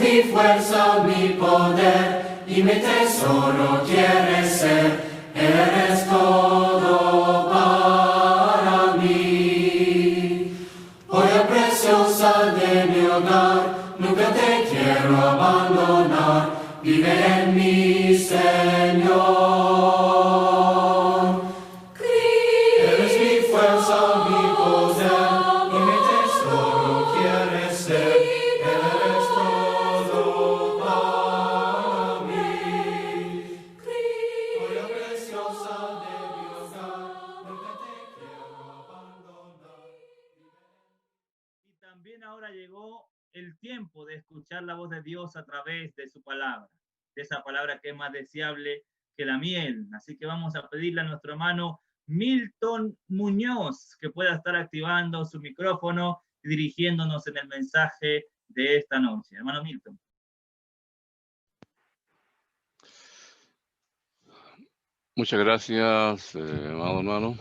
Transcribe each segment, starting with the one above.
mi fuerza, mi poder, y mi tesoro quieres ser. Eres todo para mí. Joya preciosa de mi hogar, nunca te quiero abandonar. Vive en mí, Señor. Eres mi fuerza, mi poder, y mi tesoro quieres ser. Eres todo para mí. Joya preciosa de mi hogar, nunca te quiero abandonar. Y también ahora llegó el tiempo de escuchar la voz de Dios a través de su palabra, de esa palabra que es más deseable que la miel. Así que vamos a pedirle a nuestro hermano Milton Muñoz que pueda estar activando su micrófono y dirigiéndonos en el mensaje de esta noche. Hermano Milton. Muchas gracias, amado hermano.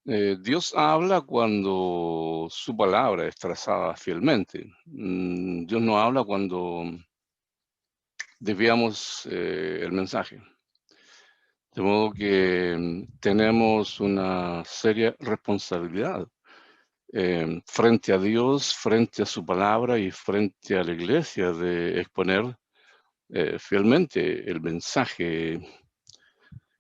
Dios habla cuando su palabra es trazada fielmente. Dios no habla cuando desviamos el mensaje. De modo que tenemos una seria responsabilidad frente a Dios, frente a su palabra y frente a la iglesia de exponer fielmente el mensaje.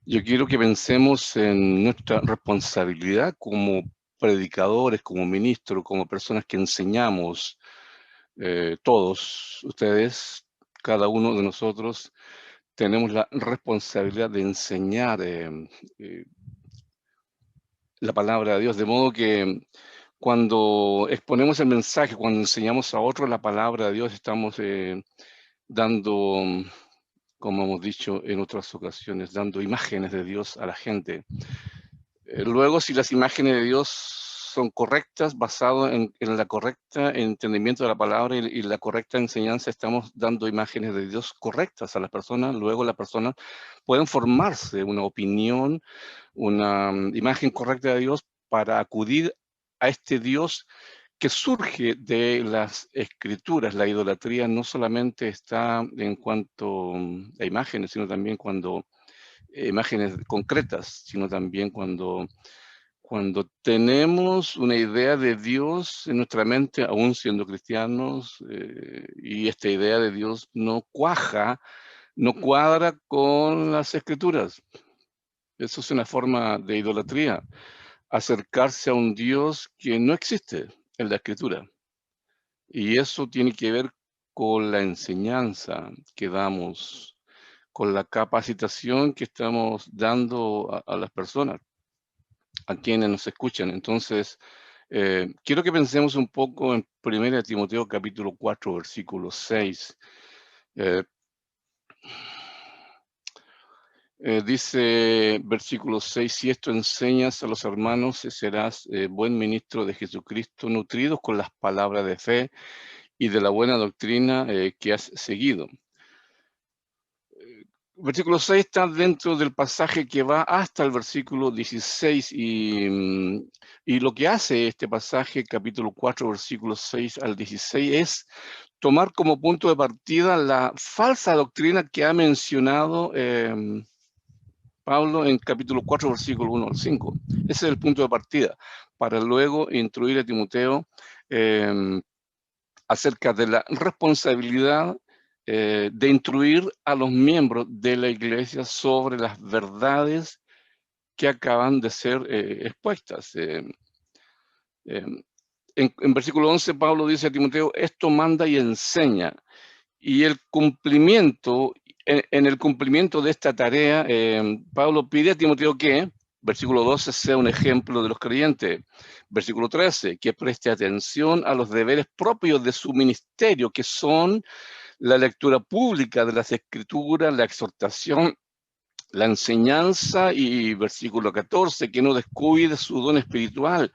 Yo quiero que pensemos en nuestra responsabilidad como predicadores, como ministros, como personas que enseñamos, todos ustedes, cada uno de nosotros, tenemos la responsabilidad de enseñar la palabra de Dios, de modo que cuando exponemos el mensaje, cuando enseñamos a otros la palabra de Dios, estamos dando, como hemos dicho en otras ocasiones, dando imágenes de Dios a la gente. Luego, si las imágenes de Dios son correctas, basado en la correcta entendimiento de la palabra y la correcta enseñanza, estamos dando imágenes de Dios correctas a las personas. Luego las personas pueden formarse una opinión, una imagen correcta de Dios para acudir a este Dios que surge de las escrituras. La idolatría no solamente está en cuanto a imágenes, sino también cuando imágenes concretas, sino también cuando tenemos una idea de Dios en nuestra mente, aún siendo cristianos, y esta idea de Dios no cuadra con las escrituras. Eso es una forma de idolatría, acercarse a un Dios que no existe en la escritura. Y eso tiene que ver con la enseñanza que damos, con la capacitación que estamos dando a las personas, a quienes nos escuchan. Entonces, quiero que pensemos un poco en 1 Timoteo capítulo 4, versículo 6. Dice versículo 6, si esto enseñas a los hermanos, serás buen ministro de Jesucristo, nutridos con las palabras de fe y de la buena doctrina que has seguido. Versículo 6 está dentro del pasaje que va hasta el versículo 16 y lo que hace este pasaje, capítulo 4, versículos 6 al 16, es tomar como punto de partida la falsa doctrina que ha mencionado Pablo en capítulo 4, versículo 1 al 5. Ese es el punto de partida, para luego instruir a Timoteo acerca de la responsabilidad de instruir a los miembros de la iglesia sobre las verdades que acaban de ser expuestas. En versículo 11, Pablo dice a Timoteo, esto manda y enseña. Y el cumplimiento, en el cumplimiento de esta tarea, Pablo pide a Timoteo que, versículo 12, sea un ejemplo de los creyentes. Versículo 13, que preste atención a los deberes propios de su ministerio, que son la lectura pública de las escrituras, la exhortación, la enseñanza, y versículo 14, que no descuide su don espiritual,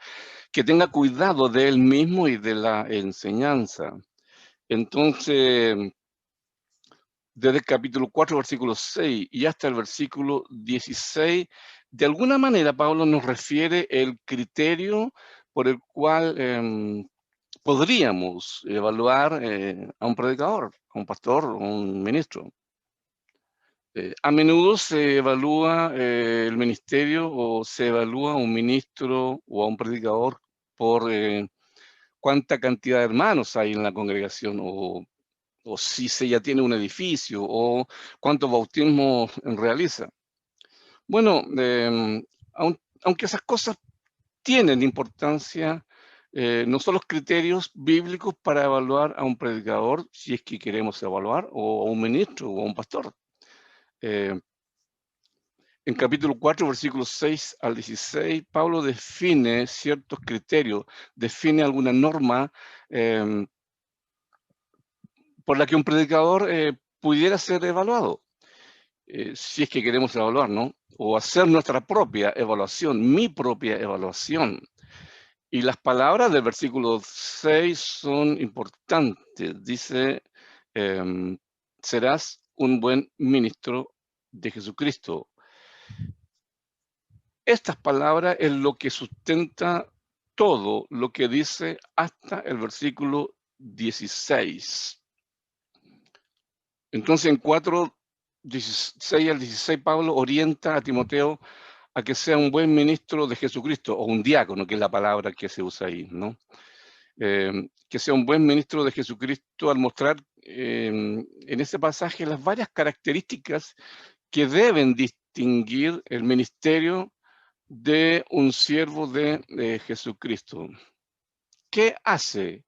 que tenga cuidado de él mismo y de la enseñanza. Entonces, desde el capítulo 4, versículo 6 y hasta el versículo 16, de alguna manera Pablo nos refiere el criterio por el cual podríamos evaluar a un predicador, a un pastor, a un ministro. A menudo se evalúa el ministerio o se evalúa a un ministro o a un predicador por cuánta cantidad de hermanos hay en la congregación o si se ya tiene un edificio o cuántos bautismos realiza. Bueno, aunque esas cosas tienen importancia, no son los criterios bíblicos para evaluar a un predicador, si es que queremos evaluar, o a un ministro o a un pastor. En capítulo 4, versículos 6 al 16, Pablo define ciertos criterios, define alguna norma por la que un predicador pudiera ser evaluado, si es que queremos evaluar, ¿no? O hacer nuestra propia evaluación, mi propia evaluación. Y las palabras del versículo 6 son importantes. Dice, serás un buen ministro de Jesucristo. Estas palabras es lo que sustenta todo lo que dice hasta el versículo 16. Entonces, en 4, 16 al 16, Pablo orienta a Timoteo a que sea un buen ministro de Jesucristo, o un diácono, que es la palabra que se usa ahí, ¿no? Que sea un buen ministro de Jesucristo al mostrar en ese pasaje las varias características que deben distinguir el ministerio de un siervo de Jesucristo. ¿Qué hace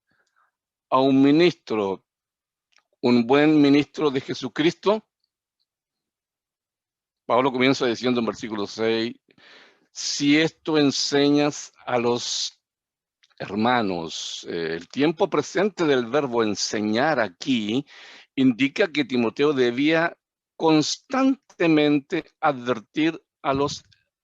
a un ministro, un buen ministro de Jesucristo? Pablo comienza diciendo en versículo 6, si esto enseñas a los hermanos. El tiempo presente del verbo enseñar aquí indica que Timoteo debía constantemente advertir a los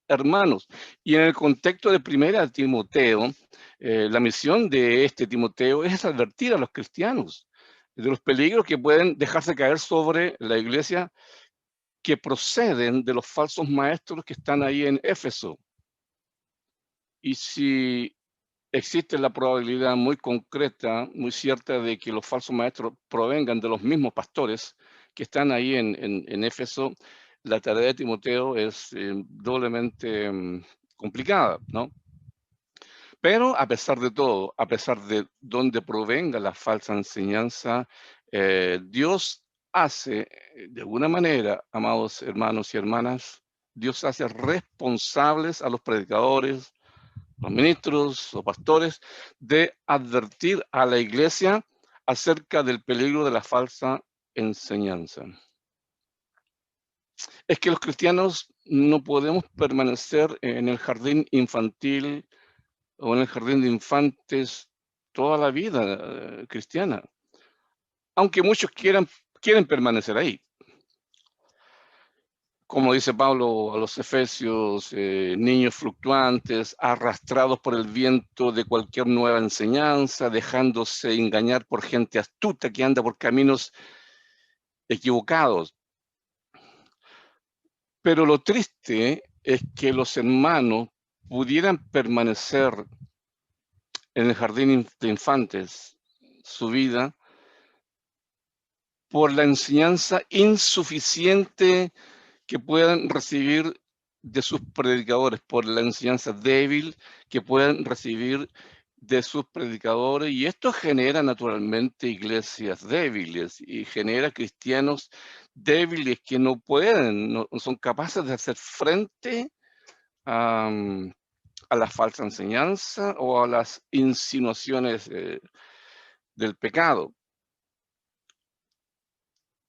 hermanos. Y en el contexto de primera Timoteo, la misión de este Timoteo es advertir a los cristianos de los peligros que pueden dejarse caer sobre la iglesia que proceden de los falsos maestros que están ahí en Éfeso. Y si existe la probabilidad muy concreta, muy cierta, de que los falsos maestros provengan de los mismos pastores que están ahí en Éfeso, la tarea de Timoteo es doblemente complicada, ¿no? Pero a pesar de todo, a pesar de dónde provenga la falsa enseñanza, Dios hace, de alguna manera, amados hermanos y hermanas, Dios hace responsables a los predicadores, los ministros o pastores, de advertir a la iglesia acerca del peligro de la falsa enseñanza. Es que los cristianos no podemos permanecer en el jardín infantil o en el jardín de infantes toda la vida cristiana, aunque muchos quieren permanecer ahí. Como dice Pablo a los Efesios, niños fluctuantes, arrastrados por el viento de cualquier nueva enseñanza, dejándose engañar por gente astuta que anda por caminos equivocados. Pero lo triste es que los hermanos pudieran permanecer en el jardín de infantes su vida por la enseñanza insuficiente que puedan recibir de sus predicadores, por la enseñanza débil que puedan recibir de sus predicadores, y esto genera naturalmente iglesias débiles y genera cristianos débiles que no pueden, no son capaces de hacer frente a la falsa enseñanza o a las insinuaciones del pecado.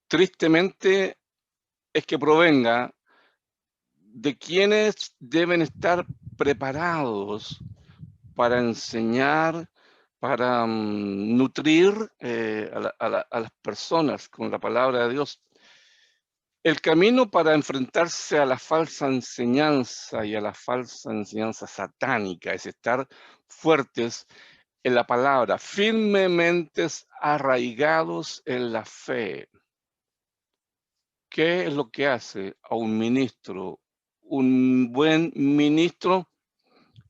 Tristemente, es que provenga de quienes deben estar preparados para enseñar, para nutrir a las personas con la palabra de Dios. El camino para enfrentarse a la falsa enseñanza y a la falsa enseñanza satánica es estar fuertes en la palabra, firmemente arraigados en la fe. ¿Qué es lo que hace a un ministro? Un buen ministro,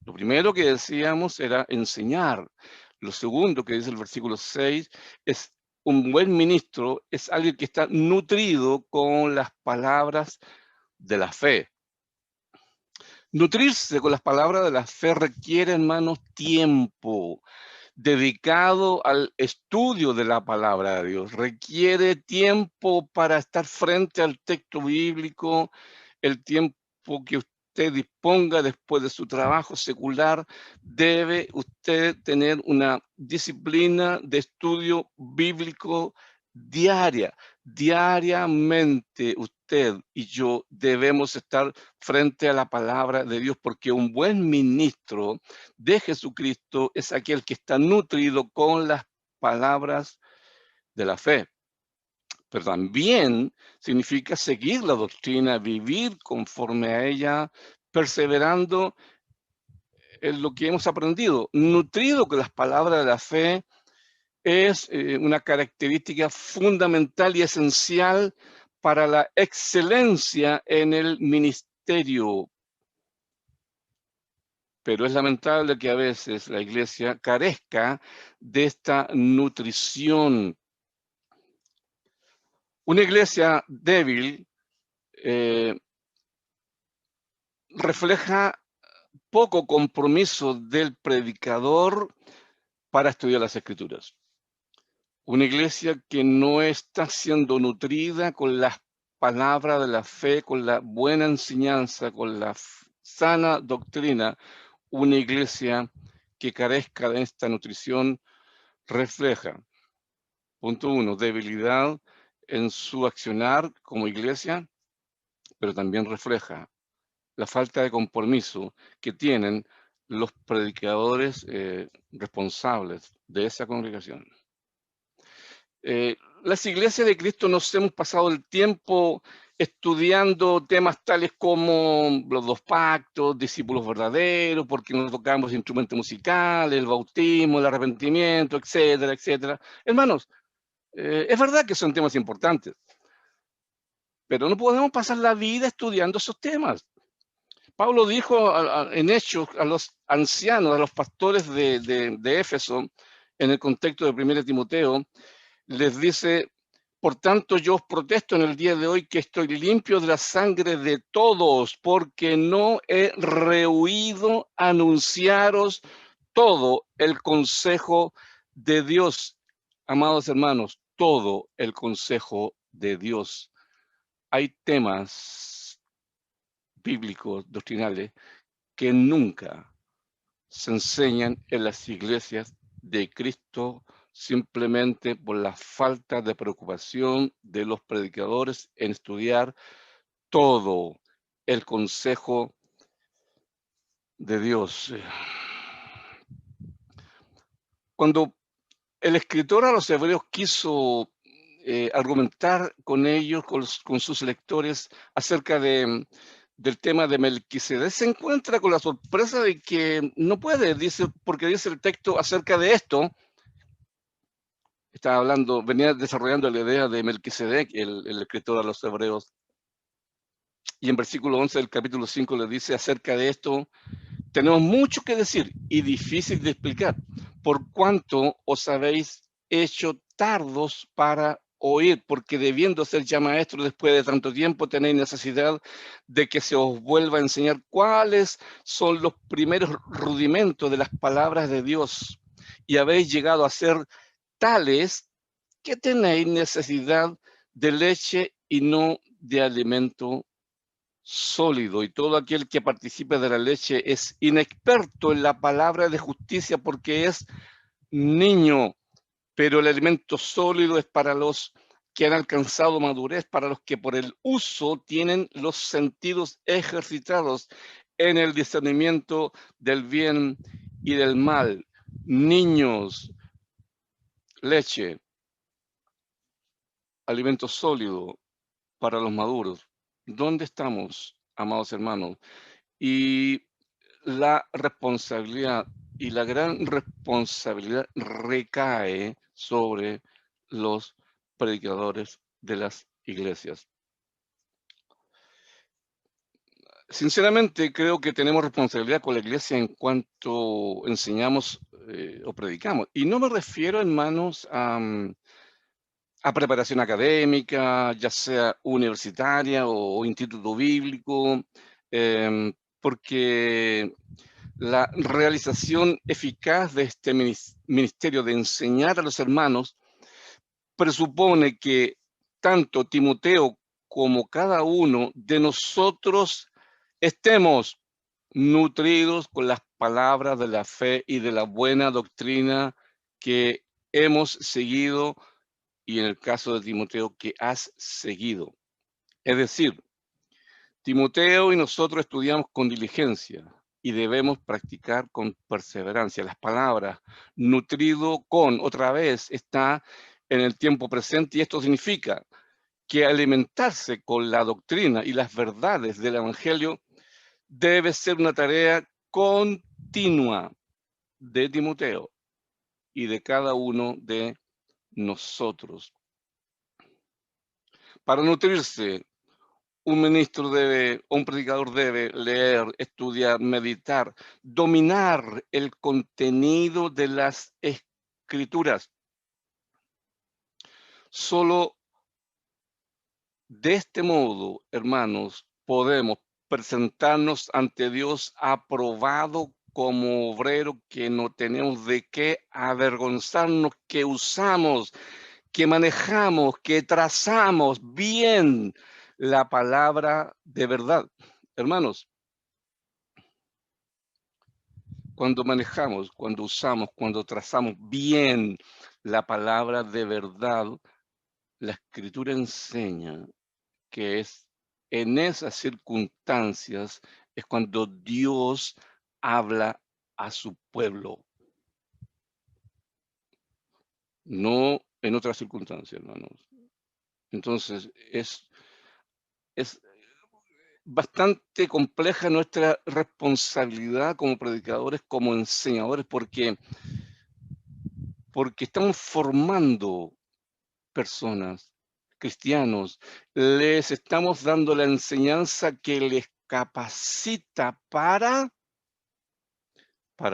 lo primero que decíamos era enseñar. Lo segundo que dice el versículo 6 es un buen ministro, es alguien que está nutrido con las palabras de la fe. Nutrirse con las palabras de la fe requiere, hermanos, tiempo dedicado al estudio de la palabra de Dios. Requiere tiempo para estar frente al texto bíblico, el tiempo que usted disponga después de su trabajo secular. Debe usted tener una disciplina de estudio bíblico diaria. Diariamente usted y yo debemos estar frente a la palabra de Dios, porque un buen ministro de Jesucristo es aquel que está nutrido con las palabras de la fe. Pero también significa seguir la doctrina, vivir conforme a ella, perseverando en lo que hemos aprendido. Nutrido con las palabras de la fe es una característica fundamental y esencial para la excelencia en el ministerio. Pero es lamentable que a veces la iglesia carezca de esta nutrición. Una iglesia débil refleja poco compromiso del predicador para estudiar las Escrituras. Una iglesia que no está siendo nutrida con las palabras de la fe, con la buena enseñanza, con la sana doctrina, una iglesia que carezca de esta nutrición refleja, punto uno, debilidad en su accionar como iglesia, pero también refleja la falta de compromiso que tienen los predicadores responsables de esa congregación. Las iglesias de Cristo nos hemos pasado el tiempo estudiando temas tales como los 2 pactos, discípulos verdaderos, porque nos tocamos instrumentos musicales, el bautismo, el arrepentimiento, etcétera, etcétera. Hermanos, es verdad que son temas importantes, pero no podemos pasar la vida estudiando esos temas. Pablo dijo en Hechos a los ancianos, a los pastores de Éfeso, en el contexto de 1 Timoteo, les dice: por tanto yo os protesto en el día de hoy que estoy limpio de la sangre de todos, porque no he rehuido anunciaros todo el consejo de Dios. Amados hermanos, todo el consejo de Dios. Hay temas bíblicos, doctrinales, que nunca se enseñan en las iglesias de Cristo, simplemente por la falta de preocupación de los predicadores en estudiar todo el consejo de Dios. Cuando el escritor a los hebreos quiso argumentar con ellos, con sus lectores, acerca del tema de Melquisedec, se encuentra con la sorpresa de que no puede, porque dice el texto acerca de esto. Estaba hablando, venía desarrollando la idea de Melquisedec, el escritor a los hebreos. Y en versículo 11 del capítulo 5 le dice acerca de esto: tenemos mucho que decir y difícil de explicar, por cuanto os habéis hecho tardos para oír, porque debiendo ser ya maestros después de tanto tiempo, tenéis necesidad de que se os vuelva a enseñar cuáles son los primeros rudimentos de las palabras de Dios, y habéis llegado a ser tales que tenéis necesidad de leche y no de alimento sólido, y todo aquel que participe de la leche es inexperto en la palabra de justicia porque es niño, pero el alimento sólido es para los que han alcanzado madurez, para los que por el uso tienen los sentidos ejercitados en el discernimiento del bien y del mal. Niños, leche, alimento sólido para los maduros. ¿Dónde estamos, amados hermanos? Y la responsabilidad y la gran responsabilidad recae sobre los predicadores de las iglesias. Sinceramente, creo que tenemos responsabilidad con la iglesia en cuanto enseñamos o predicamos. Y no me refiero, hermanos, a preparación académica, ya sea universitaria o instituto bíblico, porque la realización eficaz de este ministerio de enseñar a los hermanos presupone que tanto Timoteo como cada uno de nosotros estemos nutridos con las palabras de la fe y de la buena doctrina que hemos seguido, y en el caso de Timoteo, que has seguido. Es decir, Timoteo y nosotros estudiamos con diligencia y debemos practicar con perseverancia. Las palabras nutrido con, otra vez, está en el tiempo presente, y esto significa que alimentarse con la doctrina y las verdades del Evangelio debe ser una tarea continua de Timoteo y de cada uno de nosotros. Para nutrirse, un ministro debe, o un predicador debe leer, estudiar, meditar, dominar el contenido de las Escrituras. Solo de este modo, hermanos, podemos presentarnos ante Dios aprobado como obrero, que no tenemos de qué avergonzarnos, que usamos, que manejamos, que trazamos bien la palabra de verdad. Hermanos, cuando manejamos, cuando usamos, cuando trazamos bien la palabra de verdad, la Escritura enseña que es en esas circunstancias es cuando Dios habla a su pueblo, no en otras circunstancias, hermanos. Entonces, es bastante compleja nuestra responsabilidad como predicadores, como enseñadores, porque estamos formando personas, cristianos, les estamos dando la enseñanza que les capacita para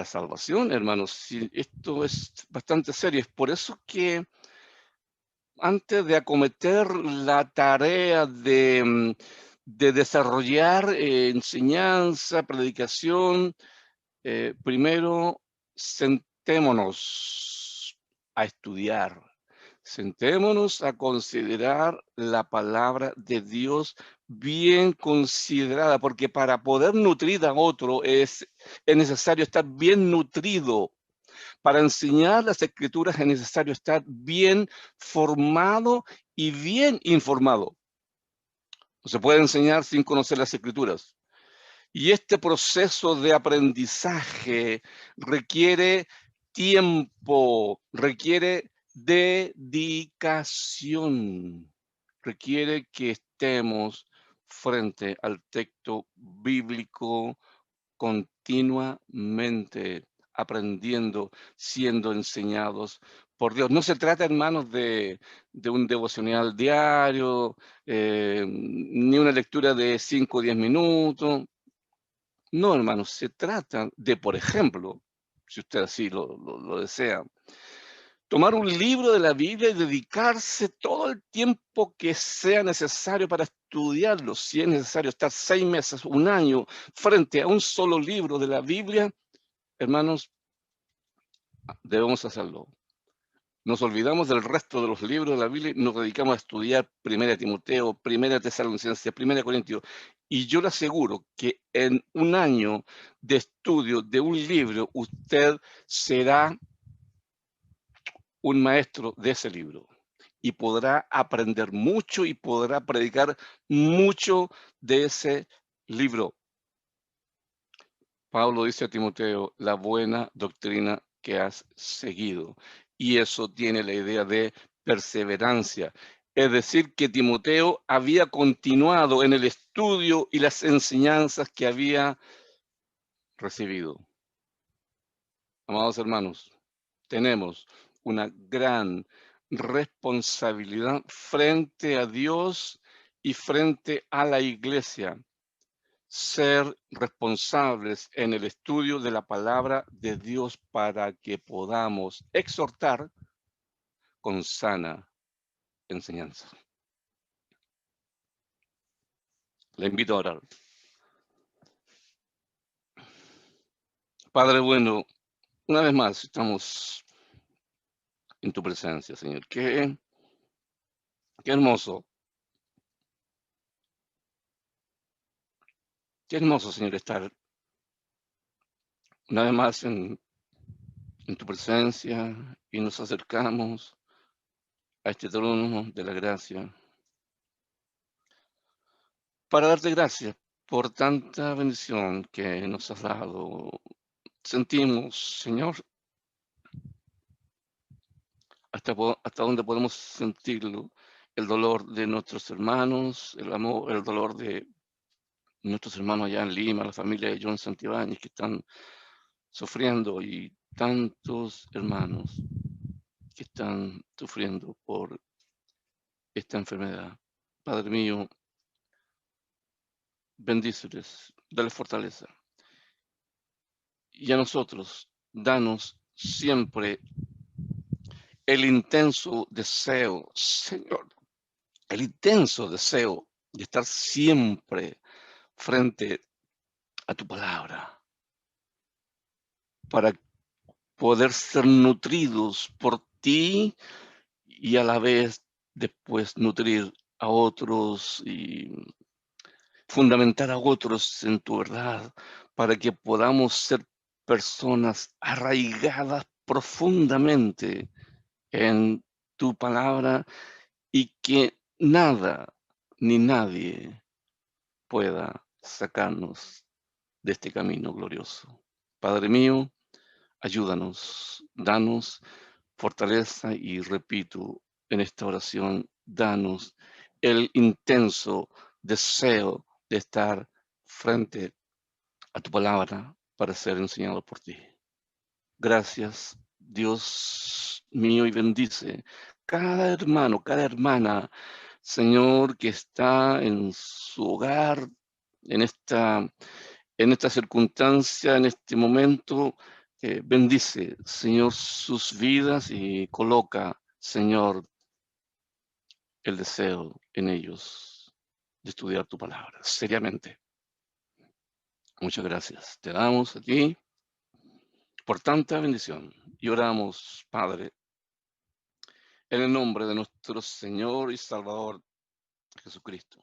salvación, hermanos. Sí, esto es bastante serio. Es por eso que antes de acometer la tarea de desarrollar enseñanza, predicación, primero sentémonos a estudiar, sentémonos a considerar la palabra de Dios bien considerada, porque para poder nutrir a otro es necesario estar bien nutrido. Para enseñar las Escrituras es necesario estar bien formado y bien informado. No se puede enseñar sin conocer las Escrituras. Y este proceso de aprendizaje requiere tiempo, requiere dedicación, requiere que estemos frente al texto bíblico continuamente, aprendiendo, siendo enseñados por Dios. No se trata, hermanos, de un devocional diario, ni una lectura de 5 o 10 minutos. No, hermanos, se trata de, por ejemplo, si usted así lo desea, tomar un libro de la Biblia y dedicarse todo el tiempo que sea necesario para estudiarlo. Si es necesario estar 6 meses, un año, frente a un solo libro de la Biblia, hermanos, debemos hacerlo. Nos olvidamos del resto de los libros de la Biblia y nos dedicamos a estudiar 1 Timoteo, 1 Tesalonicenses, 1 Corintios. Y yo le aseguro que en un año de estudio de un libro, usted será un maestro de ese libro y podrá aprender mucho y podrá predicar mucho de ese libro. Pablo dice a Timoteo, la buena doctrina que has seguido. Y eso tiene la idea de perseverancia. Es decir, que Timoteo había continuado en el estudio y las enseñanzas que había recibido. Amados hermanos, tenemos una gran responsabilidad frente a Dios y frente a la iglesia. ser responsables en el estudio de la palabra de Dios para que podamos exhortar con sana enseñanza. Le invito a orar. Padre bueno, una vez más estamos en tu presencia, Señor. Qué hermoso. Qué hermoso, Señor, estar una vez más en tu presencia y nos acercamos a este trono de la gracia para darte gracias por tanta bendición que nos has dado. Sentimos, Señor, hasta donde podemos sentirlo, el dolor de nuestros hermanos, el amor, el dolor de nuestros hermanos allá en Lima, la familia de John Santibáñez que están sufriendo y tantos hermanos que están sufriendo por esta enfermedad. Padre mío, bendíceles, dale fortaleza. Y a nosotros, danos siempre el intenso deseo, Señor, el intenso deseo de estar siempre frente a tu palabra, para poder ser nutridos por ti y a la vez después nutrir a otros y fundamentar a otros en tu verdad, para que podamos ser personas arraigadas profundamente en tu palabra y que nada ni nadie pueda sacarnos de este camino glorioso. Padre mío, ayúdanos, danos fortaleza y repito en esta oración, danos el intenso deseo de estar frente a tu palabra para ser enseñado por ti. Gracias, Dios mío, y bendice cada hermano, cada hermana, Señor, que está en su hogar, en esta circunstancia, en este momento. Bendice, Señor, sus vidas y coloca, Señor, el deseo en ellos de estudiar tu palabra seriamente. Muchas gracias. Te damos a ti por tanta bendición y oramos, Padre, en el nombre de nuestro Señor y Salvador Jesucristo.